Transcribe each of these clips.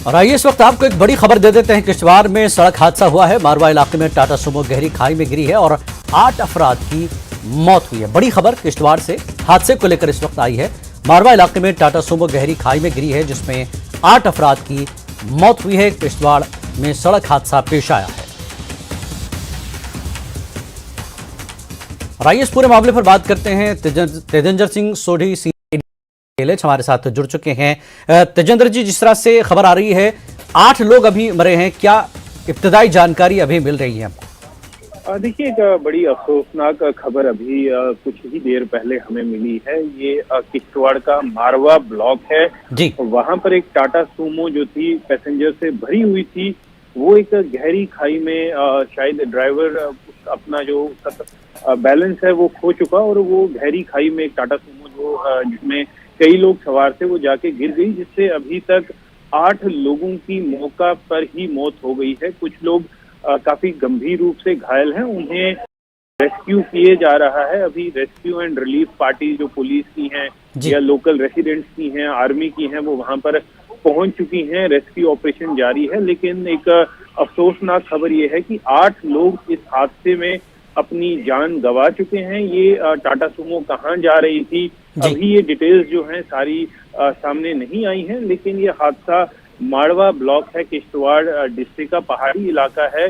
और आइए इस वक्त आपको एक बड़ी खबर दे देते हैं। किश्तवाड़ में सड़क हादसा हुआ है। मारवा इलाके में टाटा सुमो गहरी खाई में गिरी है और 8 अफराद की मौत हुई है। बड़ी खबर किश्तवाड़ से हादसे को लेकर इस वक्त आई है। मारवा इलाके में टाटा सुमो गहरी खाई में गिरी है जिसमें 8 अफराद की मौत हुई है। किश्तवाड़ में सड़क हादसा पेश आया है। और आइए इस पूरे मामले पर बात करते हैं। तेजेंद्र सिंह सोढ़ी हमारे साथ जुड़ चुके हैं। तेजेंद्र जी, जिस तरह से खबर आ रही है 8 लोग अभी मरे हैं, क्या इब्तदाई जानकारी अभी मिल रही है हमको? देखिए, एक बड़ी अफसोसनाक खबर अभी कुछ ही देर पहले हमें मिली है। ये किश्तवाड़ का मारवा ब्लॉक है जी। वहां पर एक टाटा सूमो जो थी पैसेंजर से भरी हुई थी, वो एक गहरी खाई में शायद ड्राइवर अपना जो बैलेंस है वो खो चुका और वो गहरी खाई में एक टाटा सूमो जो जिसमें कई लोग सवार थे वो जाके गिर गई, जिससे अभी तक 8 लोगों की मौका पर ही मौत हो गई है। कुछ लोग काफी गंभीर रूप से घायल हैं, उन्हें रेस्क्यू किए जा रहा है। अभी रेस्क्यू एंड रिलीफ पार्टी जो पुलिस की हैं या लोकल रेसिडेंट्स की हैं, आर्मी की हैं, वो वहां पर पहुंच चुकी हैं। रेस्क्यू ऑपरेशन जारी है। लेकिन एक अफसोसनाक खबर ये है कि 8 लोग इस हादसे में अपनी जान गंवा चुके हैं। ये टाटा सूमो कहाँ जा रही थी, अभी ये डिटेल्स जो हैं सारी सामने नहीं आई हैं। लेकिन ये हादसा मारवा ब्लॉक है, किश्तवाड़ डिस्ट्रिक्ट का पहाड़ी इलाका है।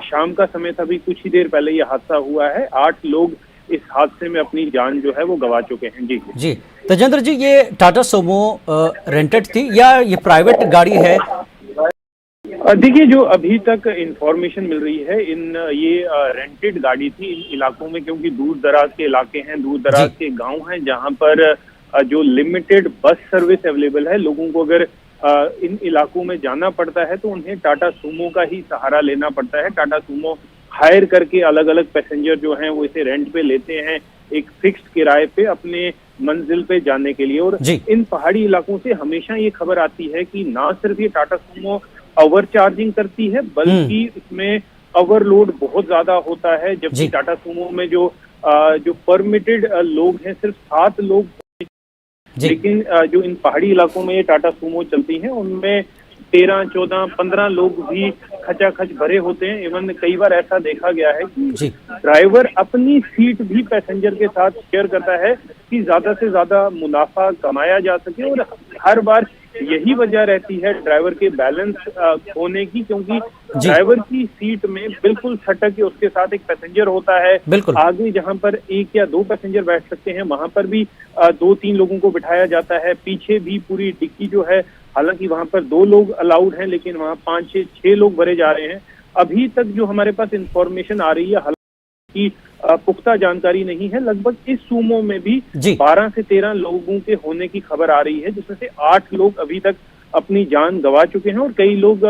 शाम का समय था, अभी कुछ ही देर पहले ये हादसा हुआ है। 8 लोग इस हादसे में अपनी जान जो है वो गंवा चुके हैं। जी जी तेजेंद्र जी, ये टाटा सूमो रेंटेड थी या ये प्राइवेट गाड़ी है? देखिए, जो अभी तक इंफॉर्मेशन मिल रही है, ये रेंटेड गाड़ी थी इन इलाकों में, क्योंकि दूर दराज के इलाके हैं, दूर दराज के गांव हैं, जहां पर जो लिमिटेड बस सर्विस अवेलेबल है। लोगों को अगर इन इलाकों में जाना पड़ता है तो उन्हें टाटा सूमो का ही सहारा लेना पड़ता है। टाटा सूमो हायर करके अलग अलग पैसेंजर जो हैं वो इसे रेंट पे लेते हैं, एक फिक्स्ड किराए पे अपने मंजिल पे जाने के लिए। और इन पहाड़ी इलाकों से हमेशा ये खबर आती है कि ना सिर्फ ये टाटा सूमो ओवर चार्जिंग करती है, बल्कि इसमें ओवरलोड बहुत ज्यादा होता है। जबकि टाटा सूमो में जो परमिटेड लोग हैं सिर्फ 7 लोग, लेकिन जो इन पहाड़ी इलाकों में ये टाटा सूमो चलती हैं उनमें 13, 14, 15 लोग भी खचाखच भरे होते हैं। इवन कई बार ऐसा देखा गया है कि ड्राइवर अपनी सीट भी पैसेंजर के साथ शेयर करता है कि ज्यादा से ज्यादा मुनाफा कमाया जा सके। और हर बार यही वजह रहती है ड्राइवर के बैलेंस खोने की, क्योंकि ड्राइवर की सीट में बिल्कुल सटक के उसके साथ एक पैसेंजर होता है। आगे जहां पर 1 या 2 पैसेंजर बैठ सकते हैं वहां पर भी 2-3 लोगों को बिठाया जाता है। पीछे भी पूरी डिक्की जो है, हालांकि वहां पर 2 लोग अलाउड हैं, लेकिन वहां 5-6 लोग भरे जा रहे हैं। अभी तक जो हमारे पास इंफॉर्मेशन आ रही है, हालांकि पुख्ता जानकारी नहीं है, लगभग इस सूमो में भी 12 से 13 लोगों के होने की खबर आ रही है, जिसमें से 8 लोग अभी तक अपनी जान गंवा चुके हैं और कई लोग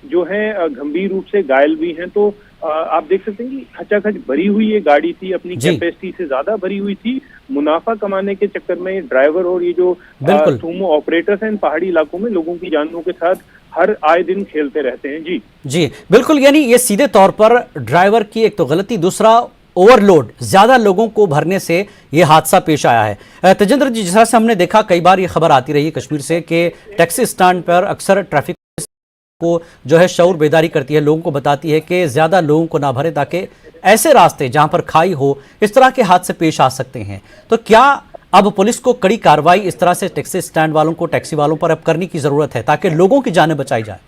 जो है गंभीर रूप से घायल भी हैं। तो आप देख सकते हैं कि खचाखच भरी हुई ये गाड़ी थी, अपनी कैपेसिटी से ज्यादा भरी हुई थी। मुनाफा कमाने के चक्कर में ड्राइवर और ये जो सूमो ऑपरेटर्स हैं इन पहाड़ी इलाकों में लोगों की जानों के साथ हर आए दिन खेलते रहते हैं। जी बिल्कुल, यानी ये सीधे तौर पर ड्राइवर की एक तो गलती, दूसरा ओवरलोड, ज्यादा लोगों को भरने से ये हादसा पेश आया है। तेजेंद्र जी, जिस तरह से हमने देखा, कई बार ये खबर आती रही है कश्मीर से कि टैक्सी स्टैंड पर अक्सर ट्रैफिक को जो है शऊर बेदारी करती है, लोगों को बताती है कि ज्यादा लोगों को ना भरे, ताकि ऐसे रास्ते जहां पर खाई हो इस तरह के हादसे पेश आ सकते हैं। तो क्या अब पुलिस को कड़ी कार्रवाई इस तरह से टैक्सी स्टैंड वालों को, टैक्सी वालों पर अब करने की जरूरत है ताकि लोगों की जानें बचाई जाए?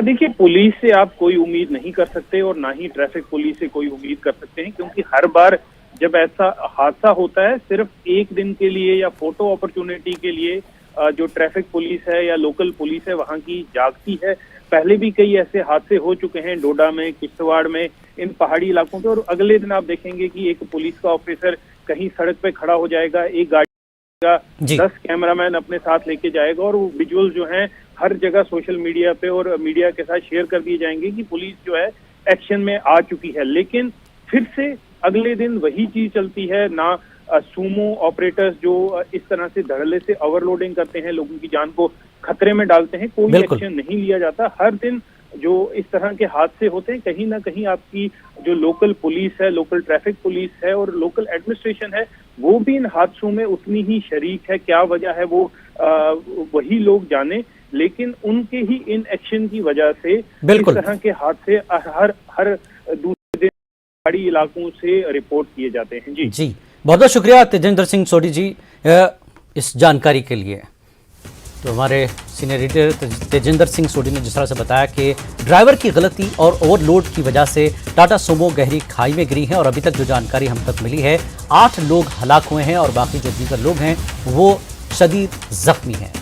देखिए, पुलिस से आप कोई उम्मीद नहीं कर सकते और ना ही ट्रैफिक पुलिस से कोई उम्मीद कर सकते हैं, क्योंकि हर बार जब ऐसा हादसा होता है सिर्फ एक दिन के लिए या फोटो अपॉर्चुनिटी के लिए जो ट्रैफिक पुलिस है या लोकल पुलिस है वहां की जागती है। पहले भी कई ऐसे हादसे हो चुके हैं, डोडा में, किश्तवाड़ में, इन पहाड़ी इलाकों पे, और अगले दिन आप देखेंगे कि एक पुलिस का ऑफिसर कहीं सड़क पे खड़ा हो जाएगा, एक गाड़ी का 10 कैमरामैन अपने साथ लेके जाएगा और वो विजुअल जो है हर जगह सोशल मीडिया पे और मीडिया के साथ शेयर कर दिए जाएंगे कि पुलिस जो है एक्शन में आ चुकी है। लेकिन फिर से अगले दिन वही चीज चलती है। ना सूमो ऑपरेटर्स जो इस तरह से धड़ल्ले से ओवरलोडिंग करते हैं, लोगों की जान को खतरे में डालते हैं, कोई एक्शन नहीं लिया जाता। हर दिन जो इस तरह के हादसे होते हैं, कहीं ना कहीं आपकी जो लोकल पुलिस है, लोकल ट्रैफिक पुलिस है और लोकल एडमिनिस्ट्रेशन है, वो भी इन हादसों में उतनी ही शरीक है। क्या वजह है वो वही लोग जाने, लेकिन उनके ही इन एक्शन की वजह से बिल्कुल। इस तरह के हादसे हर दूसरे दिन पहाड़ी इलाकों से रिपोर्ट किए जाते हैं। जी जी, बहुत बहुत शुक्रिया तेजेंद्र सिंह सोडी जी इस जानकारी के लिए। तो हमारे सीनियर एडिटर तेजेंद्र सिंह सोडी ने जिस तरह से बताया कि ड्राइवर की गलती और ओवरलोड की वजह से टाटा सुमो गहरी खाई में गिरी है और अभी तक जो जानकारी हम तक मिली है 8 लोग हलाक हुए हैं और बाकी जो दीगर लोग हैं वो शदीद जख्मी हैं।